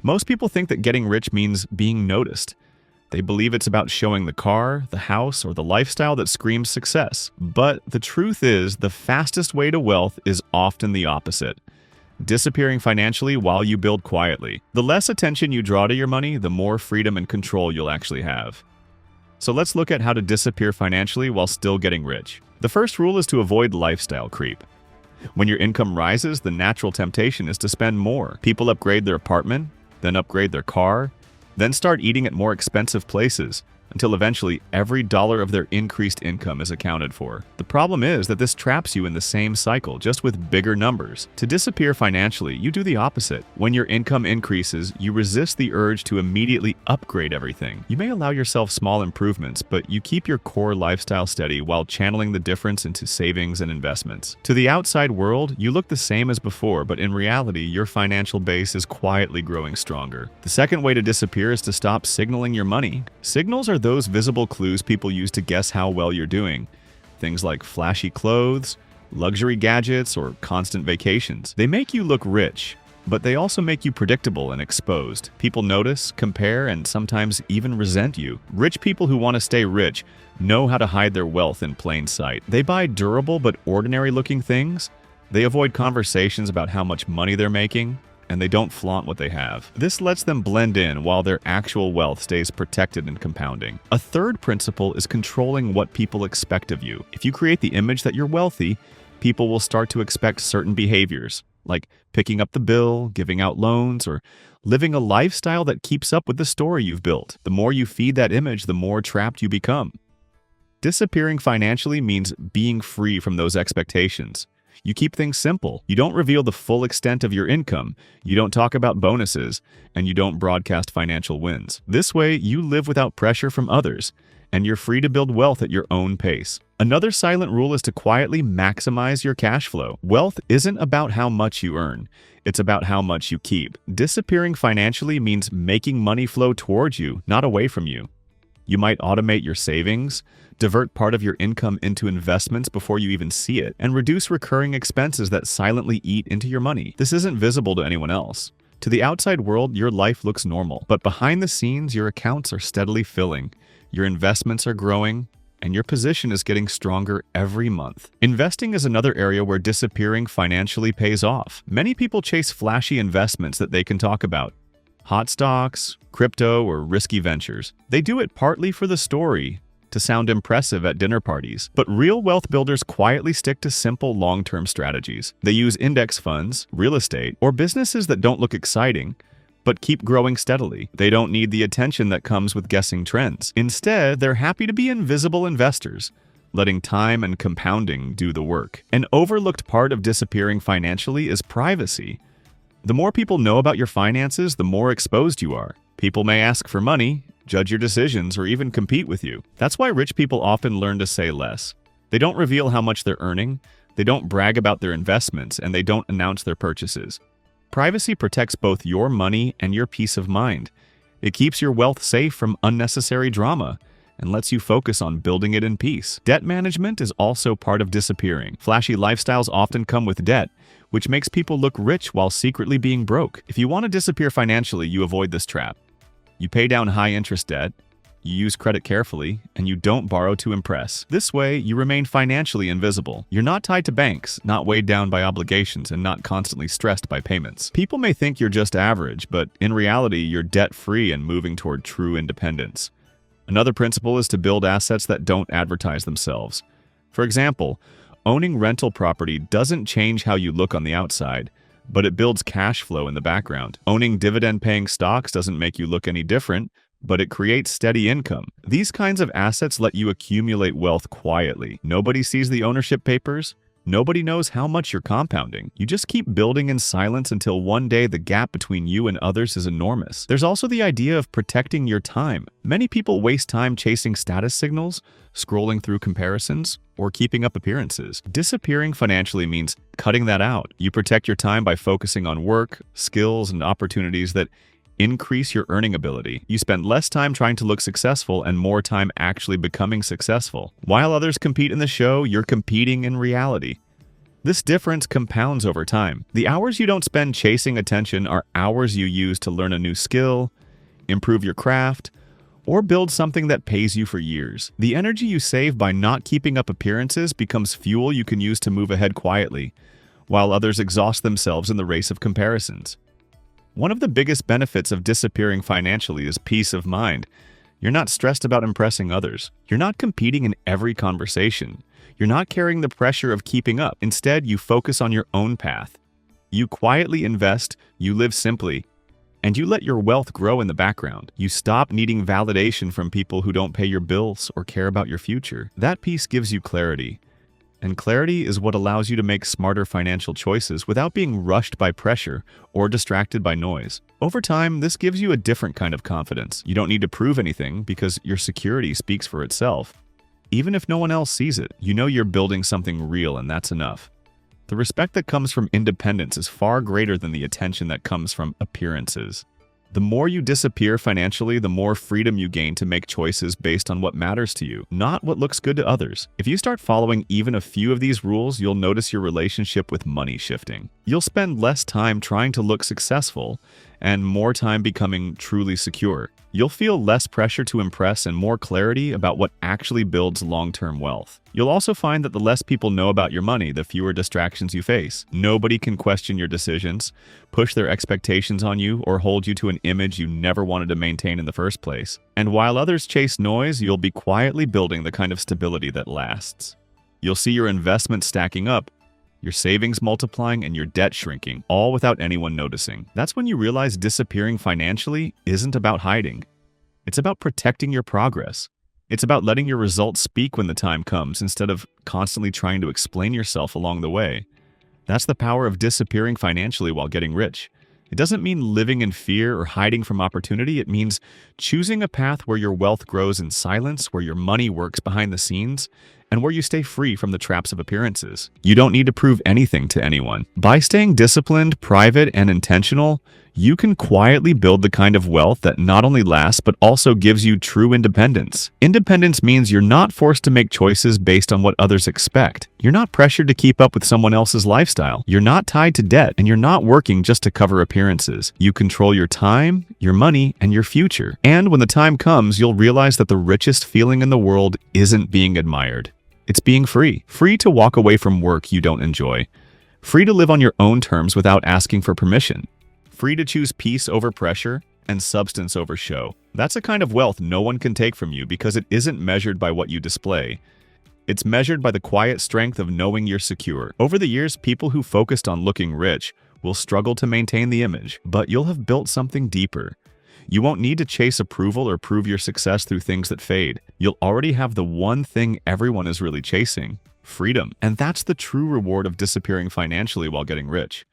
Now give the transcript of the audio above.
Most people think that getting rich means being noticed. They believe it's about showing the car, the house, or the lifestyle that screams success. But the truth is, the fastest way to wealth is often the opposite: disappearing financially while you build quietly. The less attention you draw to your money, the more freedom and control you'll actually have. So let's look at how to disappear financially while still getting rich. The first rule is to avoid lifestyle creep. When your income rises, the natural temptation is to spend more. People upgrade their apartment, then upgrade their car, then start eating at more expensive places, until eventually every dollar of their increased income is accounted for. The problem is that this traps you in the same cycle, just with bigger numbers. To disappear financially, you do the opposite. When your income increases, you resist the urge to immediately upgrade everything. You may allow yourself small improvements, but you keep your core lifestyle steady while channeling the difference into savings and investments. To the outside world, you look the same as before, but in reality, your financial base is quietly growing stronger. The second way to disappear is to stop signaling your money. Signals are those visible clues people use to guess how well you're doing. Things like flashy clothes, luxury gadgets, or constant vacations. They make you look rich, but they also make you predictable and exposed. People notice, compare, and sometimes even resent you. Rich people who want to stay rich know how to hide their wealth in plain sight. They buy durable but ordinary-looking things. They avoid conversations about how much money they're making, and they don't flaunt what they have. This lets them blend in while their actual wealth stays protected and compounding. A third principle is controlling what people expect of you. If you create the image that you're wealthy, people will start to expect certain behaviors, like picking up the bill, giving out loans, or living a lifestyle that keeps up with the story you've built. The more you feed that image, the more trapped you become. Disappearing financially means being free from those expectations. You keep things simple. You don't reveal the full extent of your income, you don't talk about bonuses, and you don't broadcast financial wins. This way, you live without pressure from others, and you're free to build wealth at your own pace. Another silent rule is to quietly maximize your cash flow. Wealth isn't about how much you earn, it's about how much you keep. Disappearing financially means making money flow towards you, not away from you. You might automate your savings, divert part of your income into investments before you even see it, and reduce recurring expenses that silently eat into your money. This isn't visible to anyone else. To the outside world, your life looks normal, but behind the scenes, your accounts are steadily filling, your investments are growing, and your position is getting stronger every month. Investing is another area where disappearing financially pays off. Many people chase flashy investments that they can talk about: hot stocks, crypto, or risky ventures. They do it partly for the story, to sound impressive at dinner parties. But real wealth builders quietly stick to simple long-term strategies. They use index funds, real estate, or businesses that don't look exciting, but keep growing steadily. They don't need the attention that comes with guessing trends. Instead, they're happy to be invisible investors, letting time and compounding do the work. An overlooked part of disappearing financially is privacy. The more people know about your finances, the more exposed you are. People may ask for money, judge your decisions, or even compete with you. That's why rich people often learn to say less. They don't reveal how much they're earning, they don't brag about their investments, and they don't announce their purchases. Privacy protects both your money and your peace of mind. It keeps your wealth safe from unnecessary drama and lets you focus on building it in peace. Debt management is also part of disappearing. Flashy lifestyles often come with debt, which makes people look rich while secretly being broke. If you want to disappear financially, you avoid this trap. You pay down high-interest debt, you use credit carefully, and you don't borrow to impress. This way, you remain financially invisible. You're not tied to banks, not weighed down by obligations, and not constantly stressed by payments. People may think you're just average, but in reality, you're debt-free and moving toward true independence. Another principle is to build assets that don't advertise themselves. For example, owning rental property doesn't change how you look on the outside, but it builds cash flow in the background. Owning dividend-paying stocks doesn't make you look any different, but it creates steady income. These kinds of assets let you accumulate wealth quietly. Nobody sees the ownership papers. Nobody knows how much you're compounding. You just keep building in silence until one day the gap between you and others is enormous. There's also the idea of protecting your time. Many people waste time chasing status signals, scrolling through comparisons, or keeping up appearances. Disappearing financially means cutting that out. You protect your time by focusing on work, skills, and opportunities that increase your earning ability. You spend less time trying to look successful and more time actually becoming successful. While others compete in the show, you're competing in reality. This difference compounds over time. The hours you don't spend chasing attention are hours you use to learn a new skill, improve your craft, or build something that pays you for years. The energy you save by not keeping up appearances becomes fuel you can use to move ahead quietly, while others exhaust themselves in the race of comparisons. One of the biggest benefits of disappearing financially is peace of mind. You're not stressed about impressing others. You're not competing in every conversation. You're not carrying the pressure of keeping up. Instead, you focus on your own path. You quietly invest, you live simply, and you let your wealth grow in the background. You stop needing validation from people who don't pay your bills or care about your future. That peace gives you clarity. And clarity is what allows you to make smarter financial choices without being rushed by pressure or distracted by noise. Over time, this gives you a different kind of confidence. You don't need to prove anything because your security speaks for itself. Even if no one else sees it, you know you're building something real, and that's enough. The respect that comes from independence is far greater than the attention that comes from appearances. The more you disappear financially, the more freedom you gain to make choices based on what matters to you, not what looks good to others. If you start following even a few of these rules, you'll notice your relationship with money shifting. You'll spend less time trying to look successful and more time becoming truly secure. You'll feel less pressure to impress and more clarity about what actually builds long-term wealth. You'll also find that the less people know about your money, the fewer distractions you face. Nobody can question your decisions, push their expectations on you, or hold you to an image you never wanted to maintain in the first place. And while others chase noise, you'll be quietly building the kind of stability that lasts. You'll see your investments stacking up, your savings multiplying, and your debt shrinking, all without anyone noticing. That's when you realize disappearing financially isn't about hiding. It's about protecting your progress. It's about letting your results speak when the time comes instead of constantly trying to explain yourself along the way. That's the power of disappearing financially while getting rich. It doesn't mean living in fear or hiding from opportunity. It means choosing a path where your wealth grows in silence, where your money works behind the scenes, and where you stay free from the traps of appearances. You don't need to prove anything to anyone. By staying disciplined, private, and intentional, you can quietly build the kind of wealth that not only lasts but also gives you true independence. Independence means you're not forced to make choices based on what others expect. You're not pressured to keep up with someone else's lifestyle. You're not tied to debt, and you're not working just to cover appearances. You control your time, your money, and your future. And when the time comes, you'll realize that the richest feeling in the world isn't being admired. It's being free. Free to walk away from work you don't enjoy. Free to live on your own terms without asking for permission. Free to choose peace over pressure and substance over show. That's a kind of wealth no one can take from you because it isn't measured by what you display. It's measured by the quiet strength of knowing you're secure. Over the years, people who focused on looking rich will struggle to maintain the image, but you'll have built something deeper. You won't need to chase approval or prove your success through things that fade. You'll already have the one thing everyone is really chasing: freedom. And that's the true reward of disappearing financially while getting rich.